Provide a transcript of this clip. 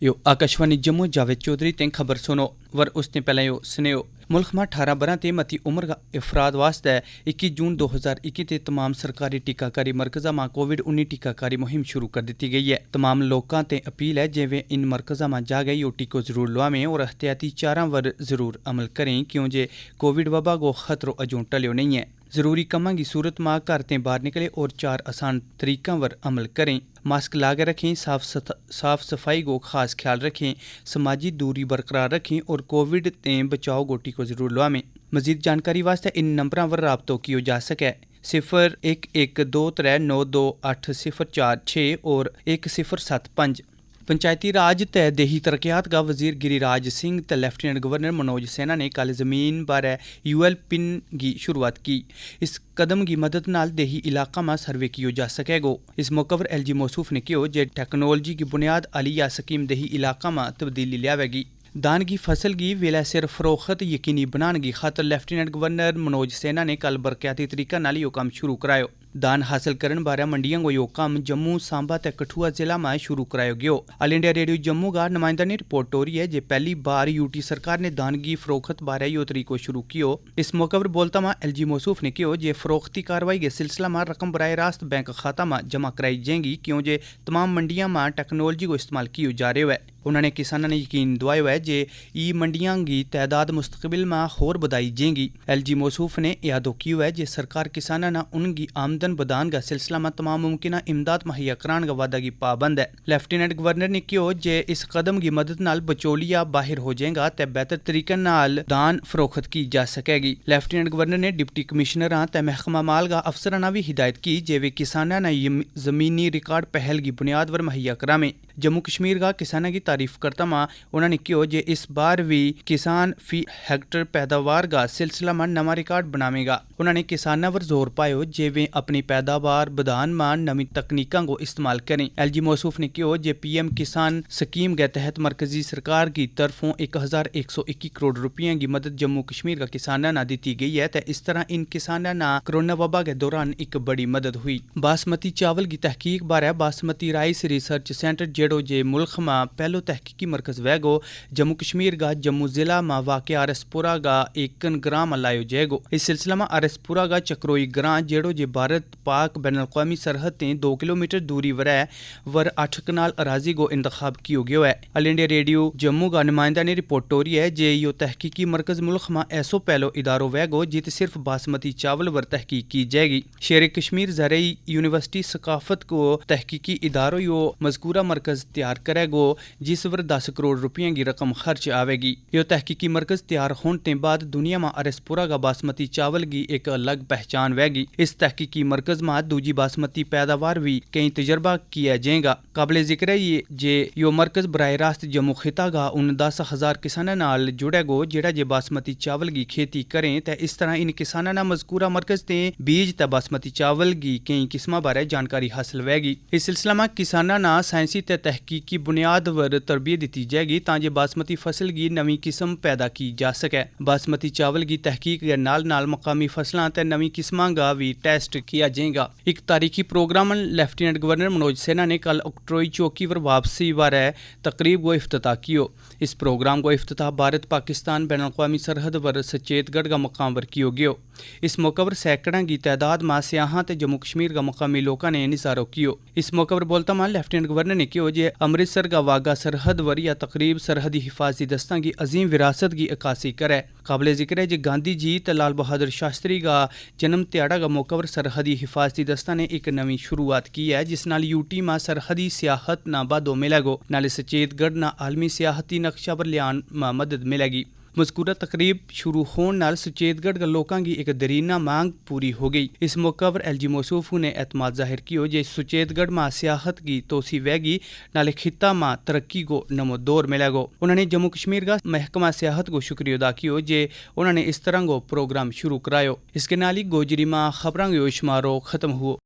यो आकाशवाणी जम्मू जावेद चौधरी ते खबर सुनो वर उसने पहले यो सुनियो। मुल्क में 18 बरह ते मती उम्र का अफराद वास्ते 21 जून 2021 ते तमाम सरकारी टीकाकारी मरकज़ा में कोविड-19 टीकाकारी मुहिम शुरू कर दी गई है। तमाम लोगों ते अपील है जे वे इन मरकज़ा में जा गए यो टीको जरूर लवावें और एहतियाती चारा वर जरूर अमल करें क्यों जे कोविड वबा को खतरो अजों टलियो नहीं है। ज़रूरी कमां की सूरत में घर ते बाहर निकले और 4 आसान तरीकों वर अमल करें। मास्क लागे रखें, साफ सफाई को खास ख्याल रखें, समाजी दूरी बरकरार रखें और कोविड ते बचाव गोटी को जरूर लवावें। मजीद जानकारी वास्ते इन नंबरों पर राब्तो किया जा सके 0112392804 और 1075। पंचायती राज ते देही तरक्यात का वजीर गिरिराज सिंह ते लेफ्टिनेंट गवर्नर मनोज सिन्हा ने कल जमीन बारे यूएल पिन की शुरुआत की। इस कदम की मदद नाल देही इलाका में सर्वे किया जा सकेगा। इस मौके पर एलजी मौसूफ ने कहा जे टेक्नोलॉजी की बुनियाद अलिया स्कीम देही इलाका में तब्दीली लियावेगी। धान की फसल की वेला सिर फरोख्त यकीनी बनाने की खातर लेफ्टिनेंट गवर्नर मनोज सिन्हा ने कल बरकयाती तरीका नाल यो काम शुरू करायो। धान हासिल करने बारे मंडियों को यो काम जम्मू, सांबा ते कठुआ जिला में शुरू कराया गयो। ऑल इंडिया रेडियो जम्मू का नुमाइंदा ने रिपोर्ट हो रही है जे पहली बार यूटी सरकार ने धान की फरोख्त बारे यो तरीको शुरू कियो। इस मौके पर बोलता में एलजी मौसूफ ने कहो जे फरोख्ती कार्रवाई के सिलसिला में रकम बराह रास्त बैंक खाता में जमा कराई जाएगी क्यों जे तमाम मंडियां में टेक्नोलॉजी को इस्तेमाल किया जा रहा है। उन्होंने किसानों ने यकीन दिलाया है जे ई मंडियां की तादाद मुस्तकबिल में होर बढ़ाई जाएगी। एलजी मौसूफ ने यादो किया है जे सरकार किसानों ने उनकी आमदन बदान का सिलसिला में तमाम मुमकिन इमदाद मुहैया कराने का वादा की पाबंद है। लेफ्टिनेंट गवर्नर ने कहा जे इस कदम की मदद नाल बचौलिया बाहर हो जाएगा ते बेहतर तरीके नाल दान फरोख्त की जा सकेगी। लेफ्टिनेंट गवर्नर ने डिप्टी कमिश्नर ते महकमा माल का अफसरां ने भी हिदायत की जे वे किसानों ने जमीनी रिकॉर्ड पहल की बुनियाद पर मुहैया करावें। जम्मू कश्मीर का किसानों की तारीफ करता मां उन्होंने कहा जे इस बार भी किसान फी हेक्टर पैदावार का सिलसिला में नवा रिकॉर्ड बनावेगा। उन्होंने किसानों पर जोर पायो जे वे अपनी पैदावार बधान में नवी तकनीकों को इस्तेमाल करें। एलजी मौसूफ ने कहा जे पीएम किसान स्कीम के तहत मरकजी सरकार की तरफों 1121 करोड़ रुपये की मदद जम्मू कश्मीर का किसानों ने दी गई है तो इस तरह इन किसानों ने कोरोना वबा के दौरान एक बड़ी मदद हुई। बासमती चावल की तहकीक बारे बासमती राइस रिसर्च सेंटर जेड़ो जे मुल्क में पहलो तहकीकी मरकज वैगो जम्मू कश्मीर का जम्मू जिला में वाक़ आरसपुरा का एकन ग्रां में लायो जाएगो। इस सिलसिला में आरसपुरा का चक्रोई ग्रां जेड़ो जे भारत पाक बैनुल-अक़वामी सरहद ते 2 किलोमीटर दूरी वर 8 कनाल अराजी को इंतखाब किया गया है। ऑल इंडिया रेडियो जम्मू का नुमाइंदा ने रिपोर्ट हो रही है जे यो तहकीकी मरकज मुल्क में ऐसो पहलो इदारो वैगो जित सिर्फ बासमती चावल वर तहकीक की जाएगी। शेर कश्मीर ज़राई यूनिवर्सिटी सकाफत को तहकीकी इदारो यो मज़कूरा मरकज तैयार करेगो जिस पर 10 करोड़ रुपये की रकम खर्च आवेगी। यो तहकीकी मरकज तैयार होने के बाद दुनिया में आरसपुरा का बासमती चावल की एक अलग पहचान वैगी। इस तहकीकी मरकज में दूजी बासमती पैदावार भी कई तजर्बा किया जाएगा। काबिल जिक्र है जे यो मरकज बराह रास्त जम्मू खिता का 10,000 किसानों नाल जुड़ेगो जेड़ा जे बासमती चावल की खेती करें तो इस तरह इन किसानों ने मज़कूरा मरकज ते बीज ते बासमती चावल की कई किस्मां बारे जानकारी हासिल वैगी। इस सिलसिला में किसानों ने साइंसी ते तहकीकी बुनियाद वर तरबियत दी जाएगी ताकि बासमती फसल की नवी किस्म पैदा की जा सके। बासमती चावल की तहकीक के नाल नाल मकामी फसलों ते नवी किस्मां का भी टेस्ट किया जाएगा। एक तारीखी programme lieutenant governor Manoj Sinha ने कल ऑक्ट्रोई चौकी पर वापसी बारे तकरीब को इफ्तिताह कियो। इस प्रोग्राम को इफ्तिताह भारत पाकिस्तान बैनुल-अक़वामी सरहद पर सचेतगढ़ का मकाम पर किया गया। इस मौके पर सैकड़ों की तादाद में सियाहां ते जम्मू कश्मीर का मकामी लोगों ने निजारो कियो। इस मौके पर बोलता मान लेफ्टिनेंट गवर्नर ने कहा जे अमृतसर का वाघा सरहद वर या तकरीब सरहदी हिफाजती दस्ता की अजीम विरासत की अक्कासी करे। काबिल जिक्र है जे गांधी जी ते लाल बहादुर शास्त्री का जन्म दिहाड़ा का मौके पर सरहदी हिफाजती दस्ता ने एक नवी शुरुआत की है जिस नाल यूटी में सरहदी सियाहत ना बादो मिलेगो नाले सचेतगढ़ ना आलमी सियाहती नक्शा पर लियान में मदद मिलेगी। मज़कूरा तकरीब शुरू होने नाल सचेतगढ़ के लोगों की एक दरीना मांग पूरी हो गई। इस मौके पर एलजी मौसूफ ने एतमाद जाहिर किया जे सचेतगढ़ में सियाहत की तोसी वैगी नाले खिता में तरक्की को नमो दौर मिलेगो। उन्होंने जम्मू कश्मीर का महकमा सियाहत को शुक्रिया अदा किया जे उन्होंने इस तरह को प्रोग्राम शुरू करायो। इसके नाल ही गोजरी में खबरां यो शुमारो खत्म हुआ।